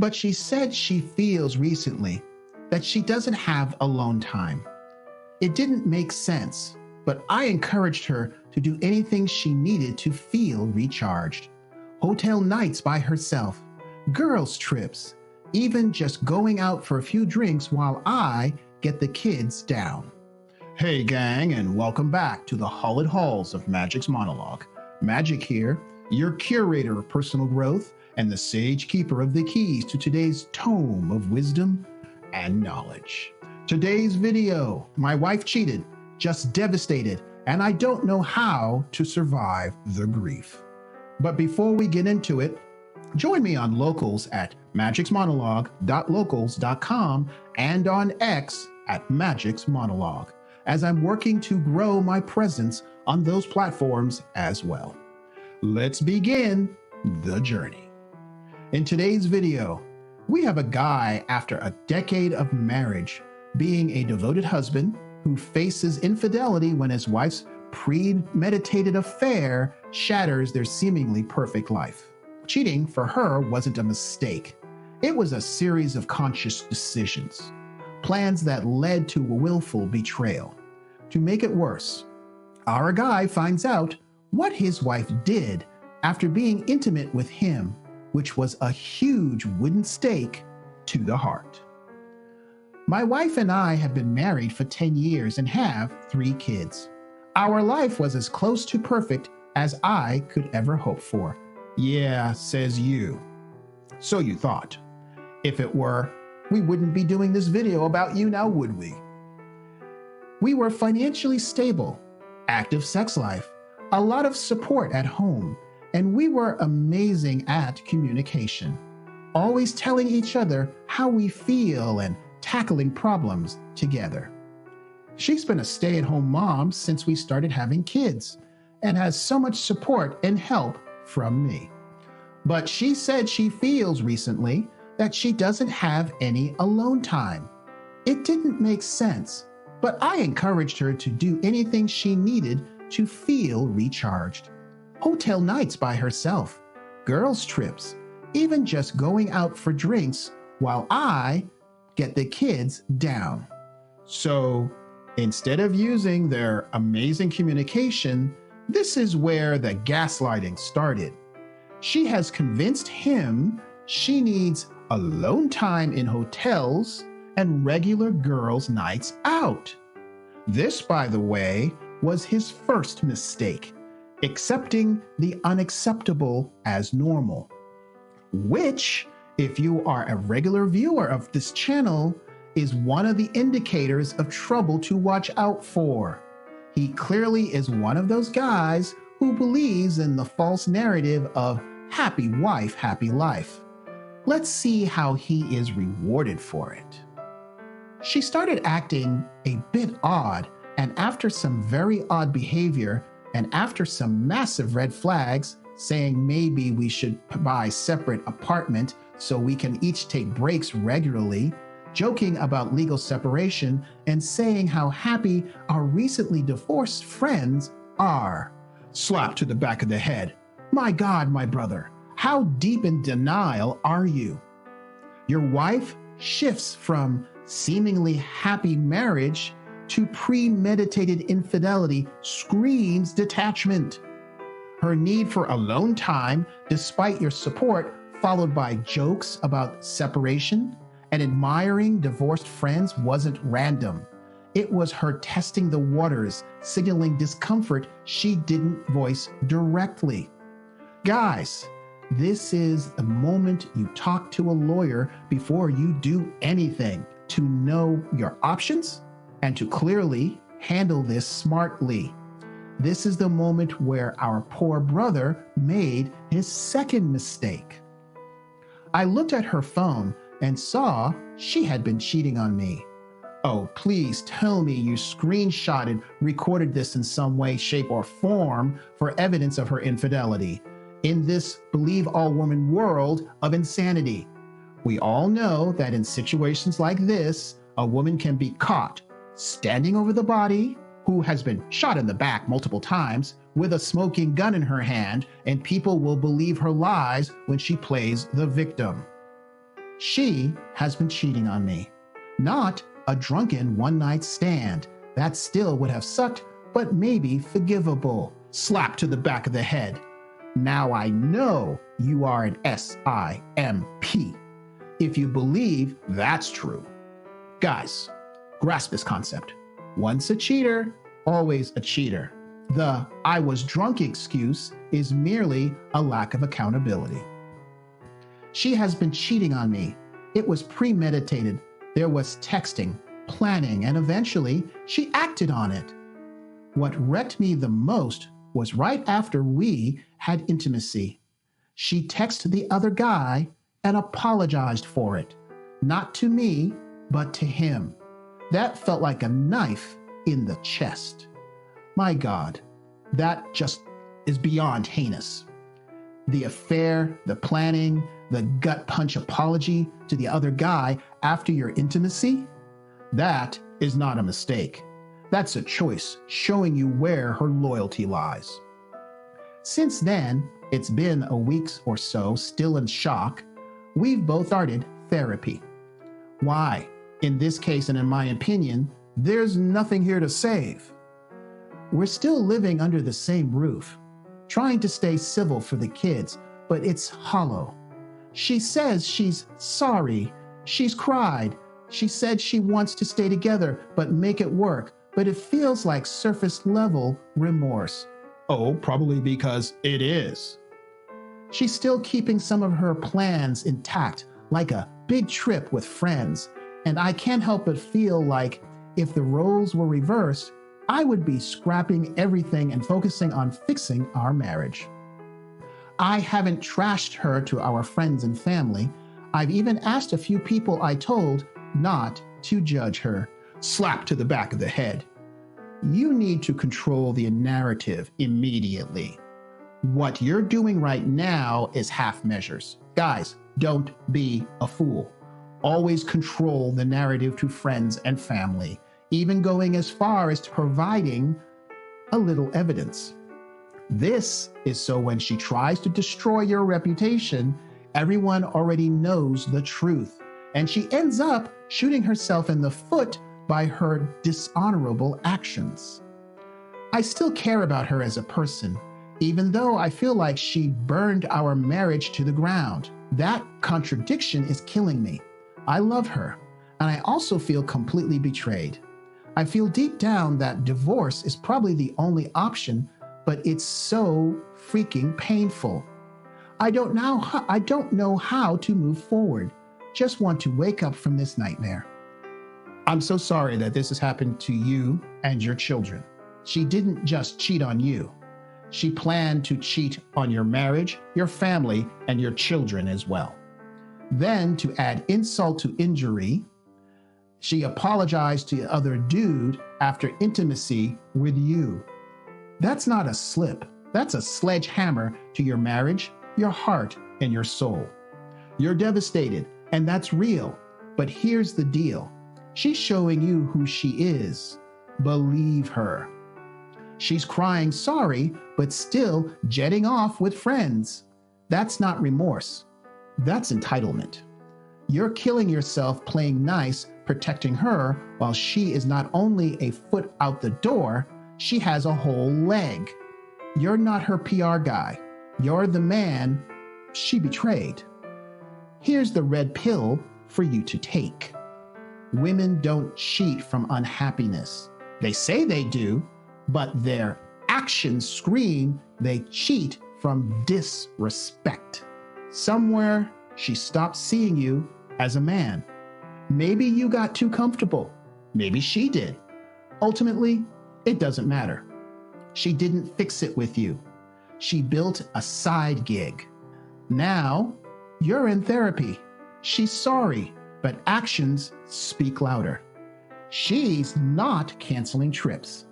But she said she feels recently that she doesn't have alone time. It didn't make sense, but I encouraged her to do anything she needed to feel recharged. Hotel nights by herself, girls' trips, even just going out for a few drinks while I get the kids down. Hey gang, and welcome back to the hallowed halls of Magic's Monologue. Magic here, your curator of personal growth and the sage keeper of the keys to today's tome of wisdom and knowledge. Today's video, my wife cheated, just devastated, and I don't know how to survive the grief. But before we get into it, join me on Locals at magicsmonologue.locals.com and on X at Magic's Monologue, as I'm working to grow my presence on those platforms as well. Let's begin the journey. In today's video, we have a guy after a decade of marriage being a devoted husband who faces infidelity when his wife's premeditated affair shatters their seemingly perfect life. Cheating for her wasn't a mistake. It was a series of conscious decisions, plans that led to willful betrayal. To make it worse, our guy finds out what his wife did after being intimate with him, which was a huge wooden stake to the heart. My wife and I have been married for 10 years and have 3 kids. Our life was as close to perfect as I could ever hope for. Yeah, says you. So you thought. If it were, we wouldn't be doing this video about you now, would we? We were financially stable, active sex life, a lot of support at home, and we were amazing at communication, always telling each other how we feel and tackling problems together. She's been a stay-at-home mom since we started having kids and has so much support and help from me. But she said she feels recently that she doesn't have any alone time. It didn't make sense, but I encouraged her to do anything she needed to feel recharged. Hotel nights by herself, girls' trips, even just going out for drinks while I get the kids down. So instead of using their amazing communication, this is where the gaslighting started. She has convinced him she needs alone time in hotels and regular girls' nights out. This, by the way, was his first mistake, accepting the unacceptable as normal, which, if you are a regular viewer of this channel, is one of the indicators of trouble to watch out for. He clearly is one of those guys who believes in the false narrative of happy wife, happy life. Let's see how he is rewarded for it. She started acting a bit odd, and after some very odd behavior, and after some massive red flags, saying maybe we should buy separate apartment so we can each take breaks regularly, joking about legal separation, and saying how happy our recently divorced friends are. Slap to the back of the head. My God, my brother, how deep in denial are you? Your wife shifts from seemingly happy marriage to premeditated infidelity, screams detachment. Her need for alone time, despite your support, followed by jokes about separation and admiring divorced friends, wasn't random. It was her testing the waters, signaling discomfort she didn't voice directly. Guys, this is the moment you talk to a lawyer before you do anything, to know your options and to clearly handle this smartly. This is the moment where our poor brother made his second mistake. I looked at her phone and saw she had been cheating on me. Oh, please tell me you screenshotted, recorded this in some way, shape, or form for evidence of her infidelity in this believe all woman world of insanity. We all know that in situations like this, a woman can be caught standing over the body, who has been shot in the back multiple times, with a smoking gun in her hand, and people will believe her lies when she plays the victim. She has been cheating on me. Not a drunken one-night stand. That still would have sucked, but maybe forgivable. Slap to the back of the head. Now I know you are an SIMP. If you believe that's true. Guys, grasp this concept. Once a cheater, always a cheater. The "I was drunk" excuse is merely a lack of accountability. She has been cheating on me. It was premeditated. There was texting, planning, and eventually she acted on it. What wrecked me the most was right after we had intimacy. She texted the other guy and apologized for it. Not to me, but to him. That felt like a knife in the chest. My God, that just is beyond heinous. The affair, the planning, the gut punch apology to the other guy after your intimacy, that is not a mistake. That's a choice showing you where her loyalty lies. Since then, it's been a week or so, still in shock. We've both started therapy. Why? In this case, and in my opinion, there's nothing here to save. We're still living under the same roof, trying to stay civil for the kids, but it's hollow. She says she's sorry. She's cried. She said she wants to stay together, but make it work. But it feels like surface level remorse. Oh, probably because it is. She's still keeping some of her plans intact, like a big trip with friends. And I can't help but feel like if the roles were reversed, I would be scrapping everything and focusing on fixing our marriage. I haven't trashed her to our friends and family. I've even asked a few people I told not to judge her. Slap to the back of the head. You need to control the narrative immediately. What you're doing right now is half measures. Guys, don't be a fool. Always control the narrative to friends and family, even going as far as to providing a little evidence. This is so when she tries to destroy your reputation, everyone already knows the truth, and she ends up shooting herself in the foot by her dishonorable actions. I still care about her as a person, even though I feel like she burned our marriage to the ground. That contradiction is killing me. I love her, and I also feel completely betrayed. I feel deep down that divorce is probably the only option, but it's so freaking painful. I don't know how to move forward. Just want to wake up from this nightmare. I'm so sorry that this has happened to you and your children. She didn't just cheat on you. She planned to cheat on your marriage, your family, and your children as well. Then, to add insult to injury, she apologized to the other dude after intimacy with you. That's not a slip. That's a sledgehammer to your marriage, your heart, and your soul. You're devastated, and that's real. But here's the deal. She's showing you who she is. Believe her. She's crying sorry, but still jetting off with friends. That's not remorse. That's entitlement. You're killing yourself playing nice, protecting her, while she is not only a foot out the door, she has a whole leg. You're not her PR guy. You're the man she betrayed. Here's the red pill for you to take. Women don't cheat from unhappiness. They say they do, but their actions scream they cheat from disrespect. Somewhere she stopped seeing you as a man. Maybe you got too comfortable. Maybe she did. Ultimately, it doesn't matter. She didn't fix it with you. She built a side gig. Now, you're in therapy. She's sorry, but actions speak louder. She's not canceling trips,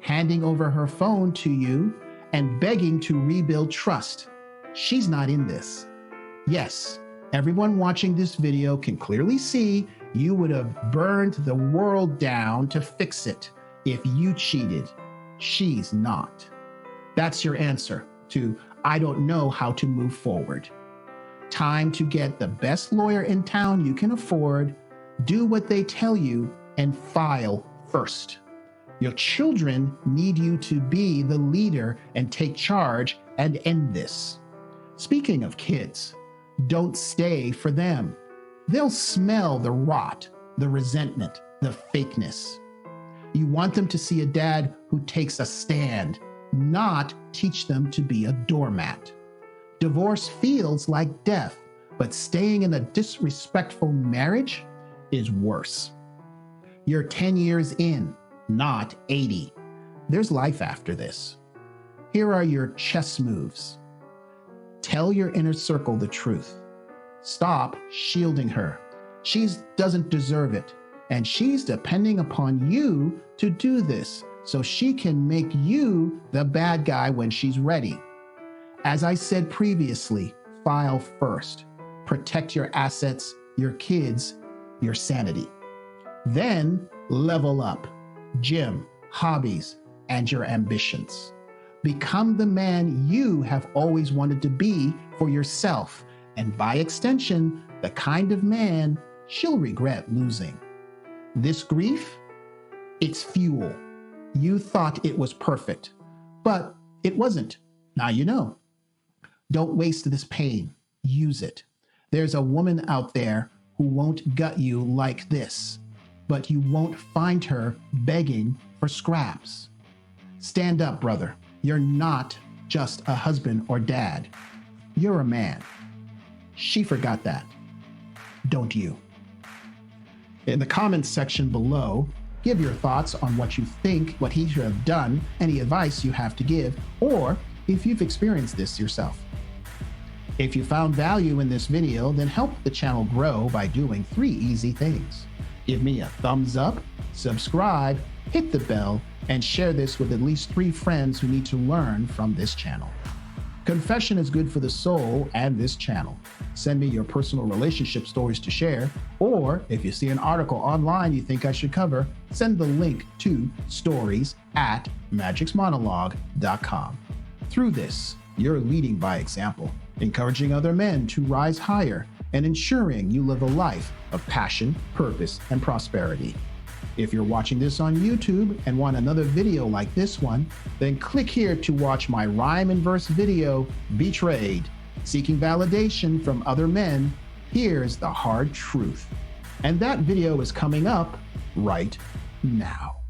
handing over her phone to you, and begging to rebuild trust. She's not in this. Yes, everyone watching this video can clearly see you would have burned the world down to fix it if you cheated. She's not. That's your answer to I don't know how to move forward. Time to get the best lawyer in town you can afford, do what they tell you, and file first. Your children need you to be the leader and take charge and end this. Speaking of kids, don't stay for them. They'll smell the rot, the resentment, the fakeness. You want them to see a dad who takes a stand, not teach them to be a doormat. Divorce feels like death, but staying in a disrespectful marriage is worse. You're 10 years in, not 80. There's life after this. Here are your chess moves. Tell your inner circle the truth. Stop shielding her. She doesn't deserve it, and she's depending upon you to do this so she can make you the bad guy when she's ready. As I said previously, file first. Protect your assets, your kids, your sanity. Then level up. Gym, hobbies, and your ambitions. Become the man you have always wanted to be for yourself, and by extension, the kind of man she'll regret losing. This grief, it's fuel. You thought it was perfect, but it wasn't. Now you know. Don't waste this pain. Use it. There's a woman out there who won't gut you like this, but you won't find her begging for scraps. Stand up, brother. You're not just a husband or dad. You're a man. She forgot that. Don't you? In the comments section below, give your thoughts on what you think, what he should have done, any advice you have to give, or if you've experienced this yourself. If you found value in this video, then help the channel grow by doing 3 easy things. Give me a thumbs up, subscribe, hit the bell, and share this with at least 3 friends who need to learn from this channel. Confession is good for the soul and this channel. Send me your personal relationship stories to share, or if you see an article online you think I should cover, send the link to stories@magicsmonologue.com. Through this, you're leading by example, encouraging other men to rise higher, and ensuring you live a life of passion, purpose, and prosperity. If you're watching this on YouTube and want another video like this one, then click here to watch my rhyme and verse video, Betrayed. Seeking validation from other men, here's the hard truth. And that video is coming up right now.